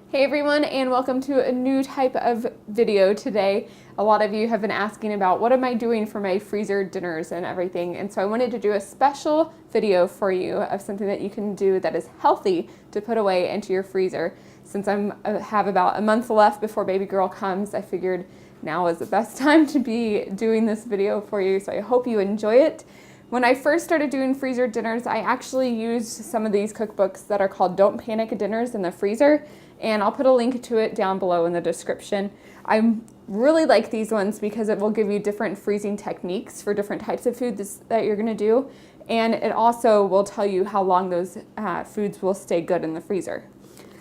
Hey everyone, and welcome to a new type of video today. A lot of you have been asking about what am I doing for my freezer dinners and everything, and so I wanted to do a special video for you of something that you can do that is healthy to put away into your freezer. Since I have about a month left before baby girl comes, I figured now is the best time to be doing this video for you, so I hope you enjoy it. When I first started doing freezer dinners, I actually used some of these cookbooks that are called Don't Panic Dinners in the Freezer, and I'll put a link to it down below in the description. I really like these ones because it will give you different freezing techniques for different types of foods that you're gonna do, and it also will tell you how long those foods will stay good in the freezer.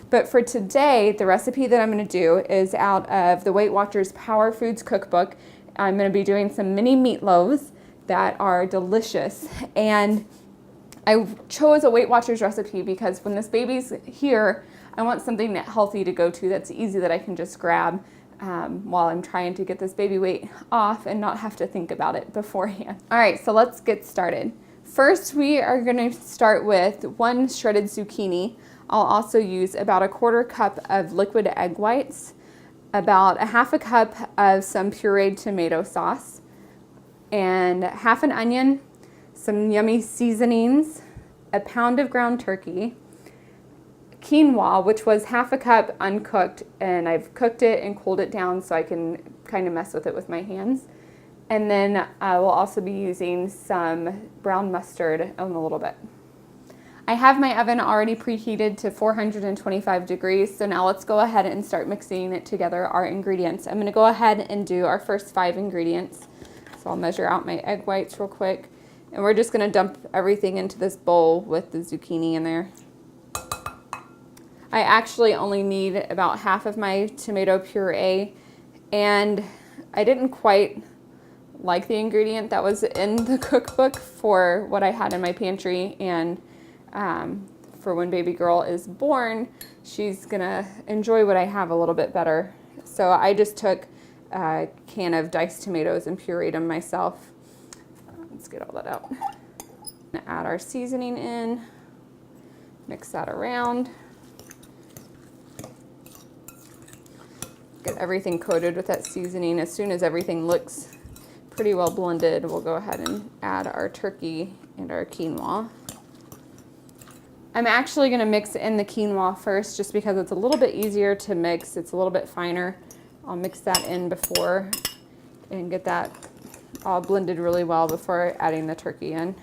But for today, the recipe that I'm gonna do is out of the Weight Watchers Power Foods cookbook. I'm gonna be doing some mini meatloaves that are delicious, and I chose a Weight Watchers recipe because when this baby's here, I want something healthy to go to that's easy that I can just grab while I'm trying to get this baby weight off and not have to think about it beforehand. All right, so let's get started. First, we are gonna start with 1 shredded zucchini. I'll also use about a 1/4 cup of liquid egg whites, about a 1/2 cup of some pureed tomato sauce, and 1/2 an onion, some yummy seasonings, a pound of ground turkey, quinoa, which was 1/2 cup uncooked, and I've cooked it and cooled it down so I can kind of mess with it with my hands. And then I will also be using some brown mustard in a little bit. I have my oven already preheated to 425 degrees, so now let's go ahead and start mixing it together, our ingredients. I'm going to go ahead and do our first 5 ingredients. So I'll measure out my egg whites real quick, and we're just going to dump everything into this bowl with the zucchini in there. I actually only need about 1/2 of my tomato puree, and I didn't quite like the ingredient that was in the cookbook for what I had in my pantry, and for when baby girl is born, she's gonna enjoy what I have a little bit better. So I just took a can of diced tomatoes and pureed them myself. Let's get all that out. Add our seasoning in, mix that around. Get everything coated with that seasoning. As soon as everything looks pretty well blended, we'll go ahead and add our turkey and our quinoa. I'm actually going to mix in the quinoa first just because it's a little bit easier to mix. It's a little bit finer. I'll mix that in before and get that all blended really well before adding the turkey in.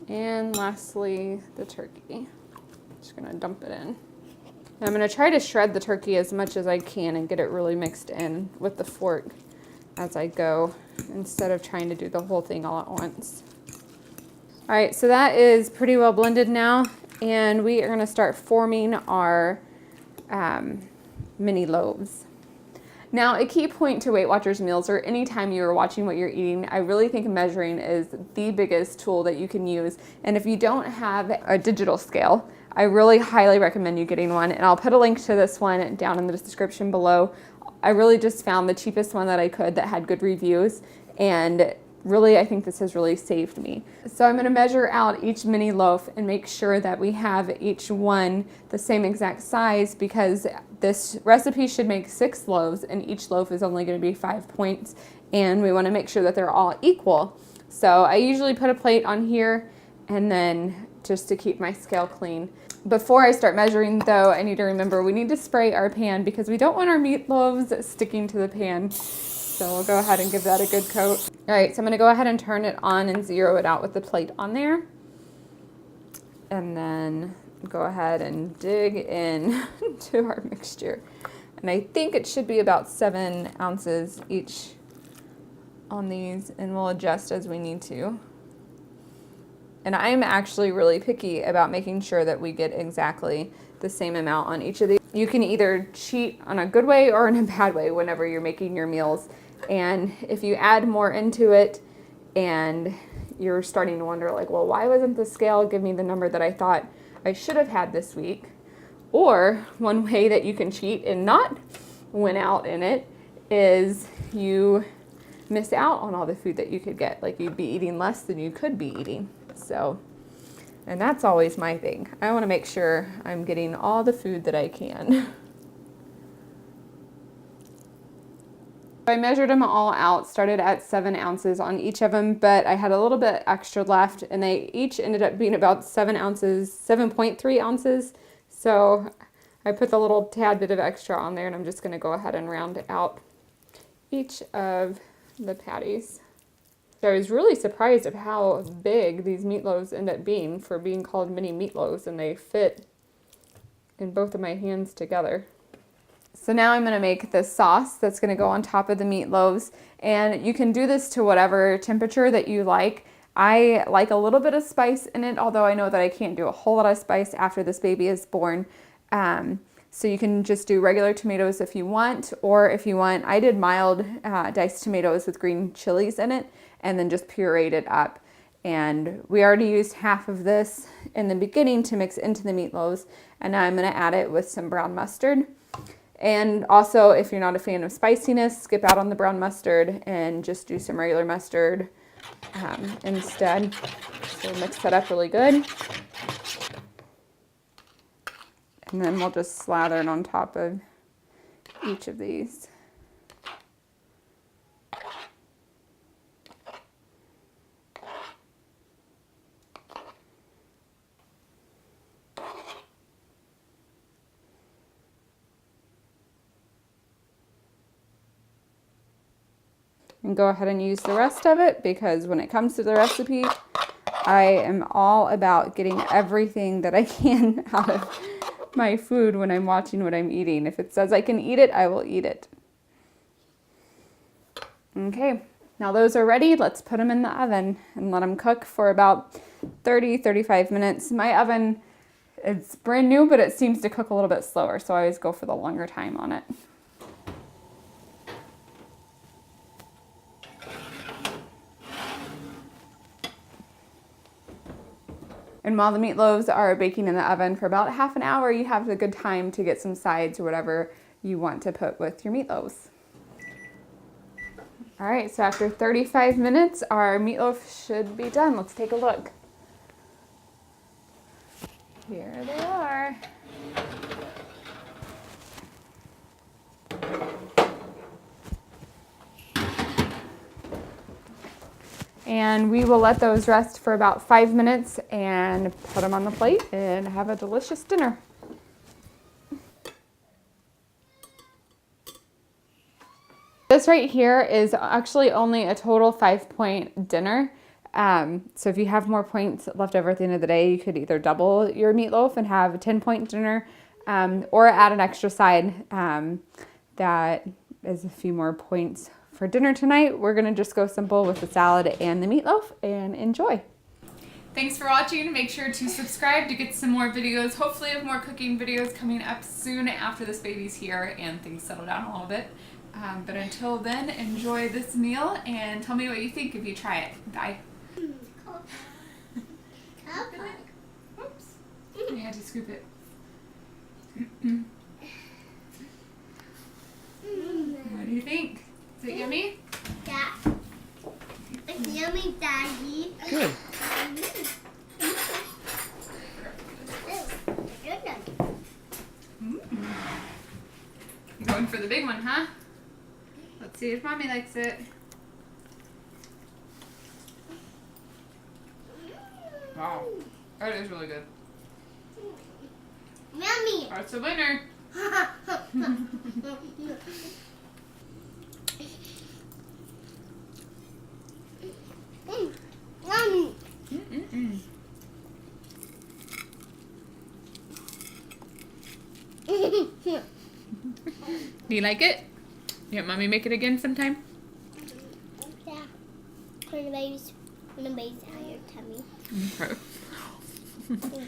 And lastly, the turkey. Just gonna dump it in. And I'm gonna try to shred the turkey as much as I can and get it really mixed in with the fork as I go, instead of trying to do the whole thing all at once. All right, so that is pretty well blended now, and we are gonna start forming our mini loaves. Now, a key point to Weight Watchers meals, or anytime you are watching what you're eating, I really think measuring is the biggest tool that you can use. And if you don't have a digital scale, I really highly recommend you getting one. And I'll put a link to this one down in the description below. I really just found the cheapest one that I could that had good reviews, and really, I think this has really saved me. So I'm gonna measure out each mini loaf and make sure that we have each one the same exact size, because this recipe should make 6 loaves and each loaf is only gonna be 5 points, and we wanna make sure that they're all equal. So I usually put a plate on here, and then just to keep my scale clean. Before I start measuring though, I need to remember we need to spray our pan because we don't want our meatloaves sticking to the pan. So we'll go ahead and give that a good coat. All right, so I'm gonna go ahead and turn it on and zero it out with the plate on there. And then go ahead and dig in to our mixture. And I think it should be about 7 ounces each on these, and we'll adjust as we need to. And I'm actually really picky about making sure that we get exactly the same amount on each of these. You can either cheat on a good way or in a bad way whenever you're making your meals. And if you add more into it and you're starting to wonder like, well, why wasn't the scale give me the number that I thought I should have had this week? Or one way that you can cheat and not win out in it is you miss out on all the food that you could get. Like you'd be eating less than you could be eating. So And that's always my thing. I want to make sure I'm getting all the food that I can. I measured them all out, started at 7 ounces on each of them, but I had a little bit extra left, and they each ended up being about 7 ounces, 7.3 ounces. So I put the little tad bit of extra on there, and I'm just going to go ahead and round out each of the patties. So I was really surprised at how big these meatloaves end up being for being called mini meatloaves, and they fit in both of my hands together. So now I'm going to make the sauce that's going to go on top of the meatloaves, and you can do this to whatever temperature that you like. I like a little bit of spice in it, although I know that I can't do a whole lot of spice after this baby is born. So you can just do regular tomatoes if you want, or if you want, I did mild diced tomatoes with green chilies in it, and then just pureed it up. And we already used half of this in the beginning to mix into the meatloaves, and now I'm going to add it with some brown mustard. And also, if you're not a fan of spiciness, skip out on the brown mustard and just do some regular mustard instead. So mix that up really good. And then we'll just slather it on top of each of these. And go ahead and use the rest of it, because when it comes to the recipe, I am all about getting everything that I can out of my food when I'm watching what I'm eating. If it says I can eat it, I will eat it. Okay, now those are ready. Let's put them in the oven and let them cook for about 30-35 minutes. My oven, it's brand new, but it seems to cook a little bit slower, so I always go for the longer time on it. And while the meatloaves are baking in the oven for about half an hour, you have a good time to get some sides or whatever you want to put with your meatloaves. All right, so after 35 minutes, our meatloaf should be done. Let's take a look. Here they are. And we will let those rest for about 5 minutes and put them on the plate and have a delicious dinner. This right here is actually only a total 5-point dinner. So if you have more points left over at the end of the day, you could either double your meatloaf and have a 10-point dinner, or add an extra side that is a few more points. For dinner tonight, we're going to just go simple with the salad and the meatloaf and enjoy. Thanks for watching. Make sure to subscribe to get some more videos. Hopefully I have more cooking videos coming up soon after this baby's here and things settle down a little bit. But until then, enjoy this meal and tell me what you think if you try it. Bye. Oops. I had to scoop it. What do you think? Is it yummy? Yeah. It's yummy, Daddy. Good. You're going for the big one, huh? Let's see if Mommy likes it. Wow. That is really good. Yummy. That's the winner. Yummy. Do you like it? You want Mommy make it again sometime? Yeah. When the baby's out of your tummy. Okay.